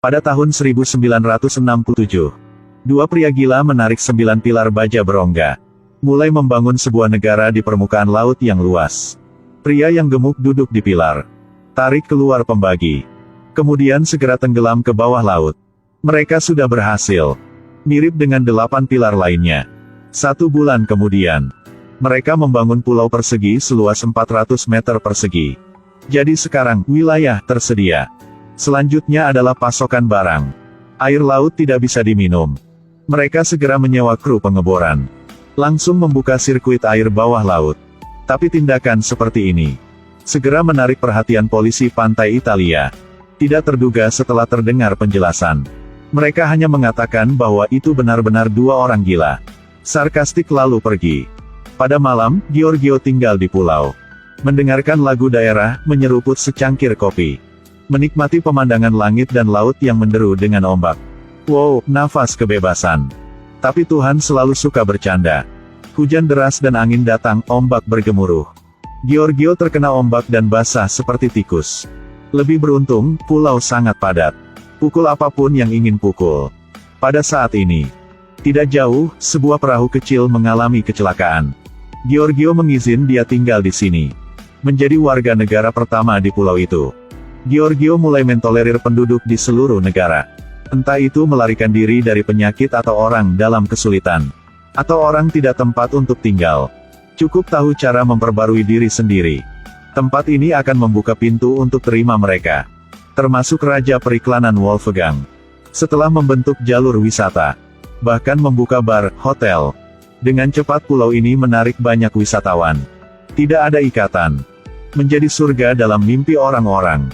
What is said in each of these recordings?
Pada tahun 1967, dua pria gila menarik 9 pilar baja berongga, mulai membangun sebuah negara di permukaan laut yang luas. Pria yang gemuk duduk di pilar, tarik keluar pembagi, kemudian segera tenggelam ke bawah laut. Mereka sudah berhasil. Mirip dengan 8 pilar lainnya. 1 bulan kemudian, mereka membangun pulau persegi seluas 400 meter persegi. Jadi sekarang, wilayah tersedia. Selanjutnya adalah pasokan barang. Air laut tidak bisa diminum. Mereka segera menyewa kru pengeboran. Langsung membuka sirkuit air bawah laut. Tapi tindakan seperti ini segera menarik perhatian polisi pantai Italia. Tidak terduga setelah terdengar penjelasan. Mereka hanya mengatakan bahwa itu benar-benar 2 orang gila. Sarkastik lalu pergi. Pada malam, Giorgio tinggal di pulau. Mendengarkan lagu daerah, menyeruput secangkir kopi. Menikmati pemandangan langit dan laut yang menderu dengan ombak. Wow, nafas kebebasan. Tapi Tuhan selalu suka bercanda. Hujan deras dan angin datang, ombak bergemuruh. Giorgio terkena ombak dan basah seperti tikus. Lebih beruntung, pulau sangat padat. Pukul apapun yang ingin pukul. Pada saat ini, tidak jauh, sebuah perahu kecil mengalami kecelakaan. Giorgio mengizin dia tinggal di sini. Menjadi warga negara pertama di pulau itu. Giorgio mulai mentolerir penduduk di seluruh negara. Entah itu melarikan diri dari penyakit atau orang dalam kesulitan. Atau orang tidak tempat untuk tinggal. Cukup tahu cara memperbarui diri sendiri. Tempat ini akan membuka pintu untuk terima mereka. Termasuk Raja Periklanan Wolfgang. Setelah membentuk jalur wisata. Bahkan membuka bar, hotel. Dengan cepat pulau ini menarik banyak wisatawan. Tidak ada ikatan. Menjadi surga dalam mimpi orang-orang.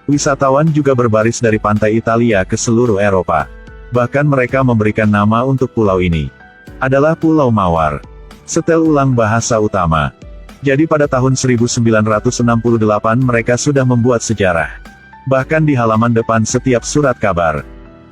Wisatawan juga berbaris dari pantai Italia ke seluruh Eropa. Bahkan mereka memberikan nama untuk pulau ini. Adalah Pulau Mawar. Setel ulang bahasa utama. Jadi pada tahun 1968 mereka sudah membuat sejarah. Bahkan di halaman depan setiap surat kabar.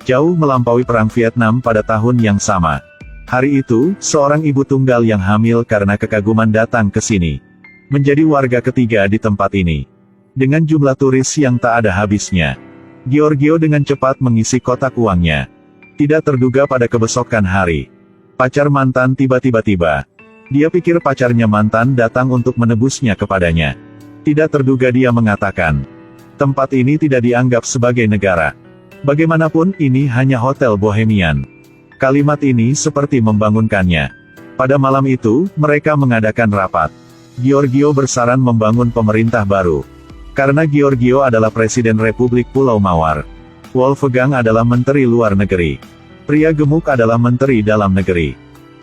Jauh melampaui Perang Vietnam pada tahun yang sama. Hari itu, seorang ibu tunggal yang hamil karena kekaguman datang ke sini. Menjadi warga ketiga di tempat ini. Dengan jumlah turis yang tak ada habisnya. Giorgio dengan cepat mengisi kotak uangnya. Tidak terduga pada kebesokan hari. Pacar mantan tiba-tiba. Dia pikir pacarnya mantan datang untuk menebusnya kepadanya. Tidak terduga dia mengatakan, tempat ini tidak dianggap sebagai negara. Bagaimanapun ini hanya hotel bohemian. Kalimat ini seperti membangunkannya. Pada malam itu, mereka mengadakan rapat. Giorgio bersaran membangun pemerintah baru. Karena Giorgio adalah Presiden Republik Pulau Mawar. Wolfgang adalah Menteri Luar Negeri. Pria gemuk adalah Menteri Dalam Negeri.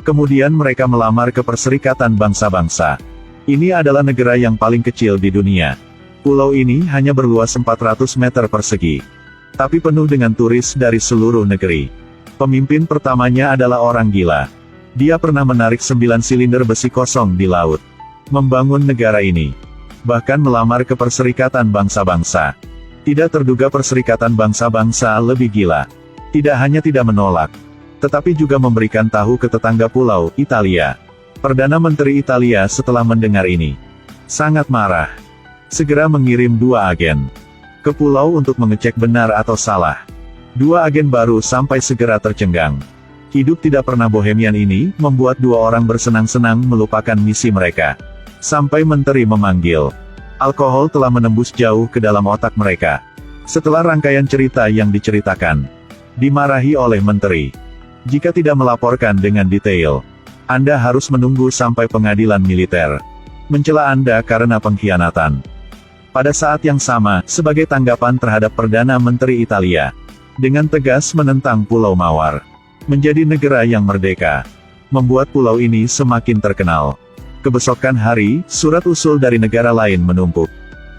Kemudian mereka melamar ke Perserikatan Bangsa-Bangsa. Ini adalah negara yang paling kecil di dunia. Pulau ini hanya berluas 400 meter persegi. Tapi penuh dengan turis dari seluruh negeri. Pemimpin pertamanya adalah orang gila. Dia pernah menarik 9 silinder besi kosong di laut. Membangun negara ini. Bahkan melamar ke Perserikatan Bangsa-Bangsa. Tidak terduga Perserikatan Bangsa-Bangsa lebih gila. Tidak hanya tidak menolak, tetapi juga memberikan tahu ke tetangga pulau, Italia. Perdana Menteri Italia setelah mendengar ini, sangat marah. Segera mengirim 2 agen ke pulau untuk mengecek benar atau salah. 2 agen baru sampai segera tercengang. Hidup tidak pernah bohemian ini, membuat 2 orang bersenang-senang melupakan misi mereka. Sampai menteri memanggil. Alkohol telah menembus jauh ke dalam otak mereka. Setelah rangkaian cerita yang diceritakan, dimarahi oleh menteri. Jika tidak melaporkan dengan detail, Anda harus menunggu sampai pengadilan militer. Mencela Anda karena pengkhianatan. Pada saat yang sama, sebagai tanggapan terhadap Perdana Menteri Italia, dengan tegas menentang Pulau Mawar menjadi negara yang merdeka, membuat pulau ini semakin terkenal. Kebesokan hari, surat usul dari negara lain menumpuk.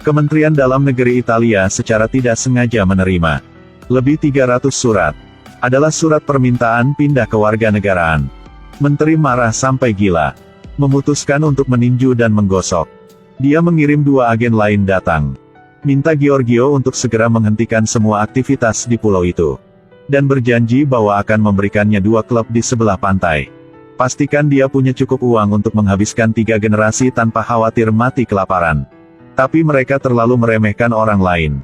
Kementerian Dalam Negeri Italia secara tidak sengaja menerima lebih 300 surat. Adalah surat permintaan pindah kewarganegaraan. Menteri marah sampai gila. Memutuskan untuk meninju dan menggosok. Dia mengirim 2 agen lain datang. Minta Giorgio untuk segera menghentikan semua aktivitas di pulau itu. Dan berjanji bahwa akan memberikannya 2 klub di sebelah pantai. Pastikan dia punya cukup uang untuk menghabiskan 3 generasi tanpa khawatir mati kelaparan. Tapi mereka terlalu meremehkan orang lain.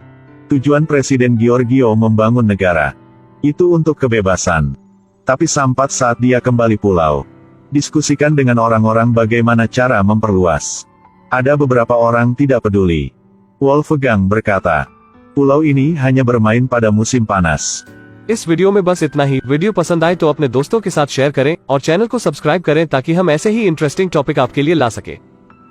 Tujuan Presiden Giorgio membangun negara itu untuk kebebasan. Tapi sampai saat dia kembali pulau, diskusikan dengan orang-orang bagaimana cara memperluas. Ada beberapa orang tidak peduli. Wolfgang berkata, pulau ini hanya bermain pada musim panas. इस वीडियो में बस इतना ही। वीडियो पसंद आए तो अपने दोस्तों के साथ शेयर करें और चैनल को सब्सक्राइब करें ताकि हम ऐसे ही इंटरेस्टिंग टॉपिक आपके लिए ला सके।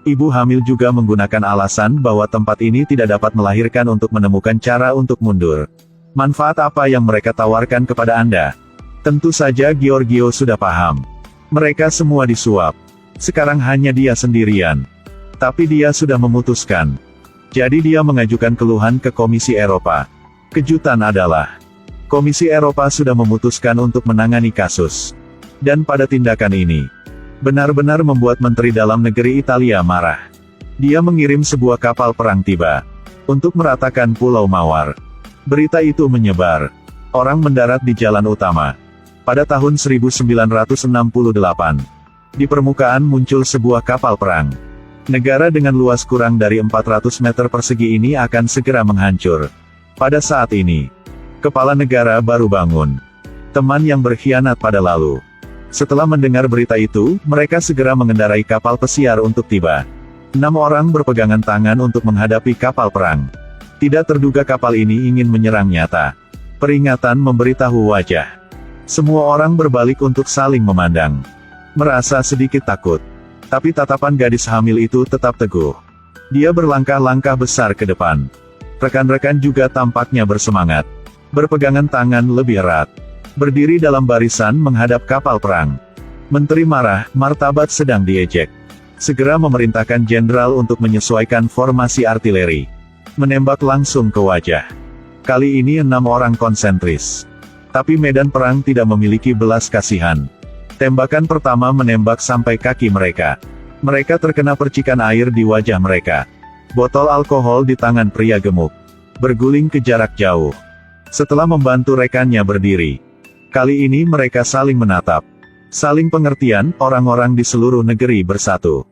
Ibu hamil juga menggunakan alasan bahwa tempat ini tidak dapat melahirkan untuk menemukan cara untuk mundur. Manfaat apa yang mereka tawarkan kepada Anda? Tentu saja Giorgio sudah paham. Mereka semua disuap. Sekarang hanya dia sendirian. Tapi dia sudah memutuskan. Jadi dia mengajukan keluhan ke Komisi Eropa. Kejutan adalah, Komisi Eropa sudah memutuskan untuk menangani kasus. Dan pada tindakan ini, benar-benar membuat Menteri Dalam Negeri Italia marah. Dia mengirim sebuah kapal perang tiba untuk meratakan Pulau Mawar. Berita itu menyebar. Orang mendarat di jalan utama. Pada tahun 1968, di permukaan muncul sebuah kapal perang. Negara dengan luas kurang dari 400 meter persegi ini akan segera menghancur. Pada saat ini, kepala negara baru bangun. Teman yang berkhianat pada lalu. Setelah mendengar berita itu, mereka segera mengendarai kapal pesiar untuk tiba. 6 orang berpegangan tangan untuk menghadapi kapal perang. Tidak terduga kapal ini ingin menyerang nyata. Peringatan memberitahu wajah. Semua orang berbalik untuk saling memandang. Merasa sedikit takut. Tapi tatapan gadis hamil itu tetap teguh. Dia berlangkah-langkah besar ke depan. Rekan-rekan juga tampaknya bersemangat. Berpegangan tangan lebih erat. Berdiri dalam barisan menghadap kapal perang. Menteri marah, martabat sedang diejek. Segera memerintahkan jenderal untuk menyesuaikan formasi artileri. Menembak langsung ke wajah. Kali ini 6 orang konsentris. Tapi medan perang tidak memiliki belas kasihan. Tembakan pertama menembak sampai kaki mereka. Mereka terkena percikan air di wajah mereka. Botol alkohol di tangan pria gemuk. Berguling ke jarak jauh. Setelah membantu rekannya berdiri. Kali ini mereka saling menatap. Saling pengertian, orang-orang di seluruh negeri bersatu.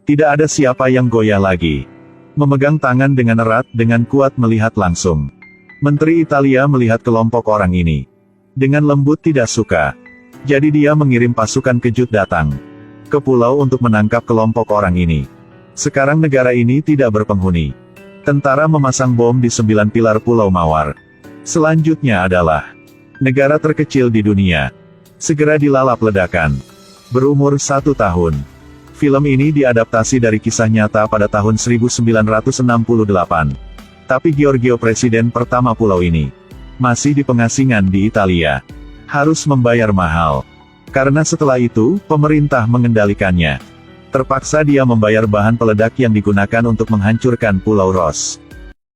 Tidak ada siapa yang goyah lagi. Memegang tangan dengan erat, dengan kuat melihat langsung. Menteri Italia melihat kelompok orang ini. Dengan lembut tidak suka. Jadi dia mengirim pasukan kejut datang ke pulau untuk menangkap kelompok orang ini. Sekarang negara ini tidak berpenghuni. Tentara memasang bom di 9 pilar Pulau Mawar. Selanjutnya adalah negara terkecil di dunia. Segera dilalap ledakan. Berumur 1 tahun. Film ini diadaptasi dari kisah nyata pada tahun 1968. Tapi Giorgio presiden pertama pulau ini masih di pengasingan di Italia. Harus membayar mahal. Karena setelah itu, pemerintah mengendalikannya. Terpaksa dia membayar bahan peledak yang digunakan untuk menghancurkan Pulau Ros.